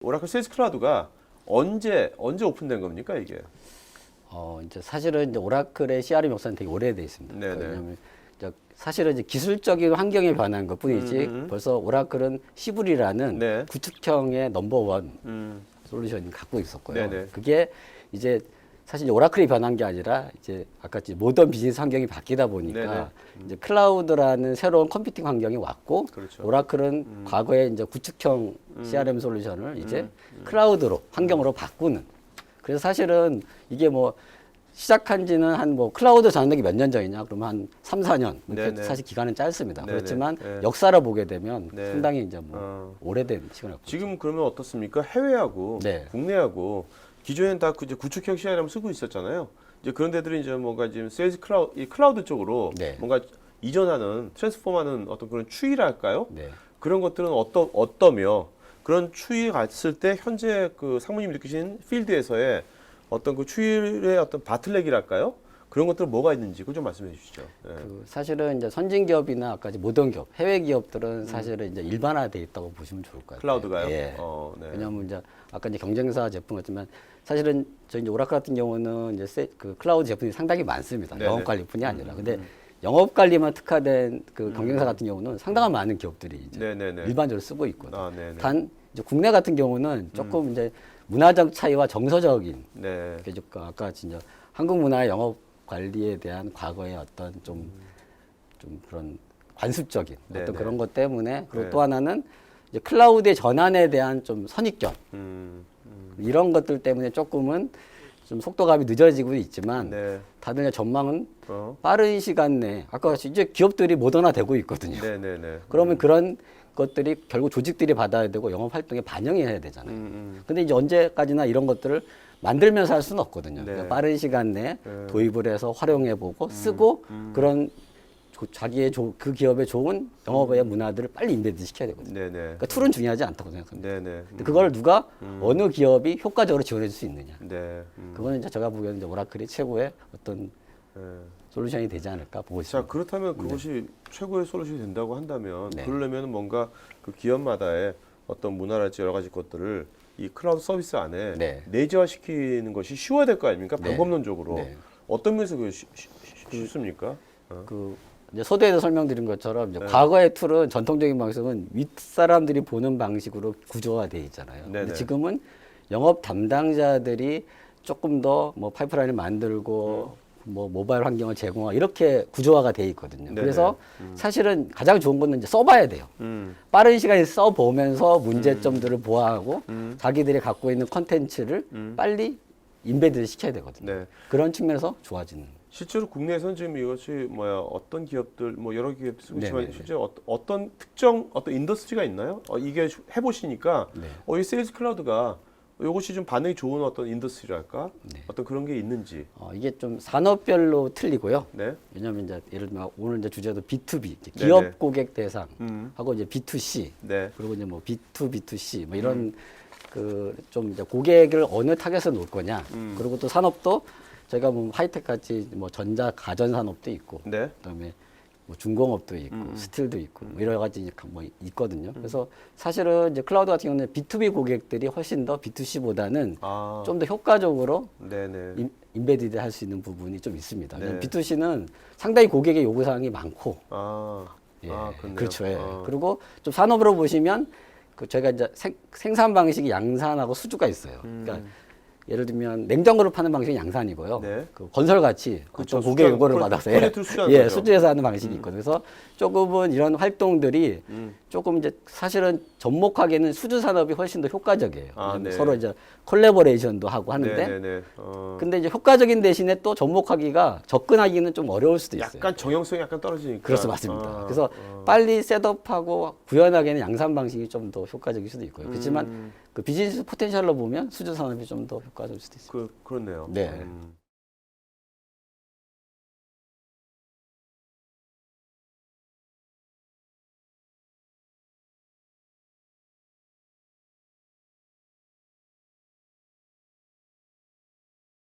오라클 세일즈 클라우드가 언제 오픈된 겁니까 이게? 이제 사실은 이제 오라클의 CRM 역사는 되게 오래돼 있습니다. 네네. 왜냐하면 이제 사실은 이제 기술적인 환경이 변한 것뿐이지 벌써 오라클은 시블이라는 네. 구축형의 넘버원 음. 솔루션이 갖고 있었고요. 네네. 그게 이제 사실 오라클이 변한 게 아니라 이제 아까 모던 비즈니스 환경이 바뀌다 보니까 네네. 이제 클라우드라는 새로운 컴퓨팅 환경이 왔고 그렇죠. 오라클은 과거에 이제 구축형 CRM 솔루션을 이제 클라우드로 환경으로 바꾸는. 그래서 사실은 이게 뭐 시작한 지는 한 뭐 클라우드 전환되기 몇 년 전이냐 그러면 한 3, 4년 이렇게 네네. 사실 기간은 짧습니다. 네네. 그렇지만 네. 역사를 보게 되면 네. 상당히 이제 뭐 오래된 시간을 갖고 지금 그러면 어떻습니까? 해외하고 네. 국내하고 기존엔 다 이제 구축형 CRM 쓰고 있었잖아요. 이제 그런 데들이 이제 뭔가 지금 세일즈 클라우드, 이 클라우드 쪽으로 네. 뭔가 이전하는 트랜스폼하는 어떤 그런 추이랄까요? 네. 그런 것들은 어떠며 그런 추이에 갔을 때 현재 그 상무님 느끼신 필드에서의 어떤 그 추이의 어떤 바틀렉이랄까요? 그런 것들은 뭐가 있는지 그거 좀 말씀해 주시죠. 예. 그 사실은 이제 선진 기업이나 아까 이제 모던 기업, 해외 기업들은 사실은 이제 일반화돼 있다고 보시면 좋을 것 같아요. 클라우드가요? 예. 네. 왜냐하면 이제 아까 이제 경쟁사 제품 같지만 사실은 저희 이제 오라클 같은 경우는 이제 그 클라우드 제품이 상당히 많습니다. 네네. 영업 관리뿐이 아니라. 근데 영업 관리만 특화된 그 경쟁사 같은 경우는 상당한 많은 기업들이 이제 네네네. 일반적으로 쓰고 있거든요. 아, 네네. 단 이제 국내 같은 경우는 조금 이제 문화적 차이와 정서적인 네. 그게 아까 진짜 한국 문화의 영업 관리에 대한 과거의 어떤 좀 그런 관습적인 네네. 어떤 그런 것 때문에 그리고 네. 또 하나는 이제 클라우드의 전환에 대한 좀 선입견 음, 이런 것들 때문에 조금은 좀 속도감이 늦어지고 있지만 네. 다들 이제 전망은 어. 빠른 시간 내에 아까 이제 기업들이 모던화되고 있거든요. 네네네. 그러면 그런 것들이 결국 조직들이 받아야 되고 영업 활동에 반영해야 되잖아요. 근데 이제 언제까지나 이런 것들을 만들면서 할 수는 없거든요. 네. 그러니까 빠른 시간 내에 도입을 해서 활용해보고 쓰고 그런 자기의 그 기업의 좋은 영업의 문화들을 빨리 인베드 시켜야 되거든요. 네네. 그러니까 툴은 중요하지 않다고 생각합니다. 네네. 근데 그걸 누가 어느 기업이 효과적으로 지원해 줄 수 있느냐. 네. 그거는 이제 제가 보기에는 이제 오라클이 최고의 어떤 네. 솔루션이 되지 않을까 보고 자, 있습니다. 그렇다면 그것이 최고의 솔루션이 된다고 한다면 네. 그러려면 뭔가 그 기업마다의 어떤 문화랄지 여러 가지 것들을 이 클라우드 서비스 안에 네. 내재화시키는 것이 쉬워야 될 거 아닙니까? 네. 방법론적으로. 네. 어떤 면에서 그게 쉽습니까? 그 이제 소대에서 설명드린 것처럼 네. 이제 과거의 툴은 전통적인 방식은 윗사람들이 보는 방식으로 구조화 돼 있잖아요. 네네. 근데 지금은 영업 담당자들이 조금 더 뭐 파이프라인을 만들고 뭐 모바일 환경을 제공하고 이렇게 구조화가 돼 있거든요. 네네. 그래서 사실은 가장 좋은 거는 이제 써봐야 돼요. 빠른 시간에 써보면서 문제점들을 보완하고 자기들이 갖고 있는 컨텐츠를 빨리 인베드 시켜야 되거든요. 네. 그런 측면에서 좋아지는. 실제로 국내에서는 지금 이것이 어떤 기업들 여러 기업 쓰고 있지만 네네네. 실제 어떤 특정 어떤 인더스트리가 있나요? 이게 해보시니까 네. 이 세일즈 클라우드가 이것이 좀 반응이 좋은 어떤 인더스트리랄까? 네. 어떤 그런 게 있는지. 이게 좀 산업별로 틀리고요. 네. 왜냐하면 이제 예를 들면 오늘 이제 주제도 B2B, 이제 네네. 기업 고객 대상하고 이제 B2C, 네. 그리고 이제 뭐 B2B2C 뭐 이런 그 좀 이제 고객을 어느 타겟에 놓을 거냐. 그리고 또 산업도 저희가 뭐 하이텍 같이 뭐 전자 가전 산업도 있고, 네. 그다음에 뭐 중공업도 있고, 스틸도 있고, 뭐 여러 가지 뭐 있거든요. 그래서 사실은 이제 클라우드 같은 경우는 B2B 고객들이 훨씬 더 B2C보다는 아. 좀 더 효과적으로 네네. 인베디드 할 수 있는 부분이 좀 있습니다. 네. B2C는 상당히 고객의 요구사항이 많고, 아. 예, 아, 그렇네요. 그렇죠. 예. 아. 그리고 좀 산업으로 보시면 그 저희가 이제 생산 방식이 양산하고 수주가 있어요. 그러니까 예를 들면 냉장고를 파는 방식이 양산이고요. 네. 그 건설같이 그렇죠. 어떤 고객 수주, 요구를 프로- 받아서 프로젝트를 수주하는 예, 거죠. 수주해서 하는 방식이 있거든요. 그래서 조금은 이런 활동들이 조금 이제 사실은 접목하기에는 수주 산업이 훨씬 더 효과적이에요. 아, 왜냐면 네. 서로 이제 콜라보레이션도 하고 하는데 네네네. 근데 이제 효과적인 대신에 또 접목하기가 접근하기는 좀 어려울 수도 있어요. 약간 정형성이 약간 떨어지니까. 그렇죠, 맞습니다. 아, 그래서 빨리 셋업하고 구현하기에는 양산 방식이 좀 더 효과적일 수도 있고요. 그렇지만 그 비즈니스 포텐셜로 보면 수주 산업이 좀 더 효과적일 수도 있습니다. 그렇네요. 네.